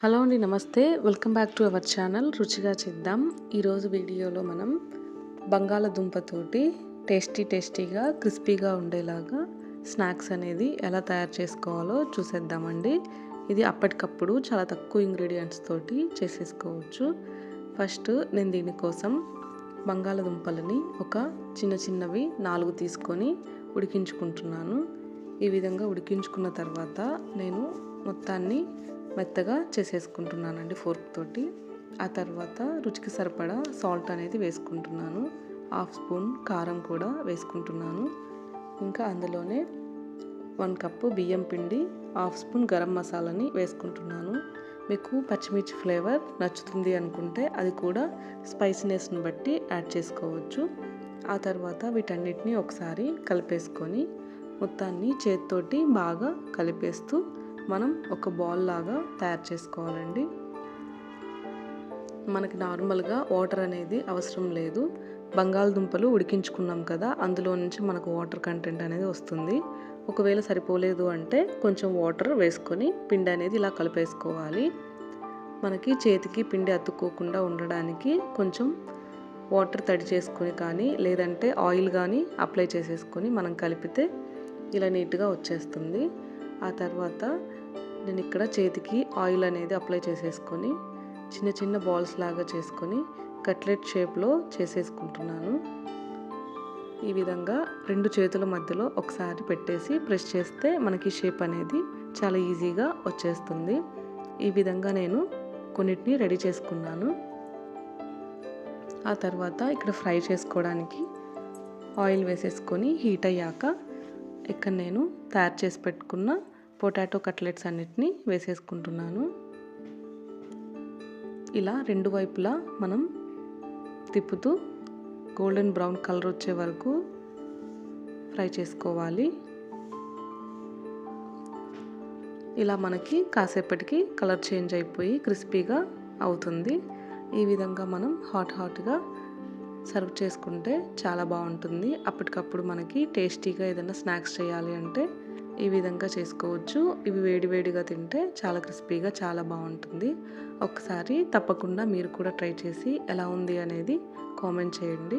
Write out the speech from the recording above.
Hello అండి. నమస్తే. Welcome back to our channel రుచిగా చేద్దాం. ఈరోజు వీడియోలో మనం బంగాళదుంపతోటి టేస్టీగా క్రిస్పీగా ఉండేలాగా స్నాక్స్ అనేది ఎలా తయారు చేసుకోవాలో చూసేద్దామండి. ఇది అప్పటికప్పుడు చాలా తక్కువ ఇంగ్రీడియంట్స్ తోటి చేసేసుకోవచ్చు. ఫస్ట్ నేను దీనికోసం బంగాళదుంపలని ఒక చిన్నవి 4 తీసుకొని ఉడికించుకుంటున్నాను. ఈ విధంగా ఉడికించుకున్న తర్వాత నేను మొత్తాన్ని మెత్తగా చేసేసుకుంటున్నానండి ఫోర్క్ తోటి. ఆ తర్వాత రుచికి సరిపడా సాల్ట్ అనేది వేసుకుంటున్నాను. 1/2 స్పూన్ కారం కూడా వేసుకుంటున్నాను. ఇంకా అందులోనే 1 కప్పు బియ్యం పిండి, 1/2 స్పూన్ గరం మసాలాని వేసుకుంటున్నాను. మీకు పచ్చిమిర్చి ఫ్లేవర్ నచ్చుతుంది అనుకుంటే అది కూడా స్పైసీనెస్ని బట్టి యాడ్ చేసుకోవచ్చు. ఆ తర్వాత వీటన్నిటిని ఒకసారి కలిపేసుకొని మొత్తాన్ని చేతితోటి బాగా కలిపేస్తూ మనం ఒక బాల్ లాగా తయారు చేసుకోవాలండి. మనకి నార్మల్గా వాటర్ అనేది అవసరం లేదు. బంగాళదుంపలు ఉడికించుకున్నాం కదా, అందులో నుంచి మనకు వాటర్ కంటెంట్ అనేది వస్తుంది. ఒకవేళ సరిపోలేదు అంటే కొంచెం వాటర్ వేసుకొని పిండి అనేది ఇలా కలిపేసుకోవాలి. మనకి చేతికి పిండి అతుక్కోకుండా ఉండడానికి కొంచెం వాటర్ తడి చేసుకొని కానీ లేదంటే ఆయిల్ కానీ అప్లై చేసేసుకొని మనం కలిపితే ఇలా నీట్గా వచ్చేస్తుంది. ఆ తర్వాత నేను ఇక్కడ చేతికి ఆయిల్ అనేది అప్లై చేసేసుకొని చిన్న బాల్స్ లాగా చేసుకొని కట్లెట్ షేప్లో చేసేసుకుంటున్నాను. ఈ విధంగా 2 చేతుల మధ్యలో ఒకసారి పెట్టేసి ప్రెస్ చేస్తే మనకి షేప్ అనేది చాలా ఈజీగా వచ్చేస్తుంది. ఈ విధంగా నేను కొన్నిటిని రెడీ చేసుకున్నాను. ఆ తర్వాత ఇక్కడ ఫ్రై చేసుకోవడానికి ఆయిల్ వేసేసుకొని హీట్ అయ్యాక ఇక్కడ నేను తయారు చేసి పెట్టుకున్న పొటాటో కట్లెట్స్ అన్నిటిని వేసేసుకుంటున్నాను. ఇలా 2 వైపులా మనం తిప్పుతూ గోల్డెన్ బ్రౌన్ కలర్ వచ్చే వరకు ఫ్రై చేసుకోవాలి. ఇలా మనకి కాసేపటికి కలర్ చేంజ్ అయిపోయి క్రిస్పీగా అవుతుంది. ఈ విధంగా మనం హాట్గా సర్వ్ చేసుకుంటే చాలా బాగుంటుంది. అప్పటికప్పుడు మనకి టేస్టీగా ఏదైనా స్నాక్స్ చేయాలి అంటే ఈ విధంగా చేసుకోవచ్చు. ఇవి వేడిగా తింటే చాలా క్రిస్పీగా చాలా బాగుంటుంది. ఒకసారి తప్పకుండా మీరు కూడా ట్రై చేసి ఎలా ఉంది అనేది కామెంట్ చేయండి.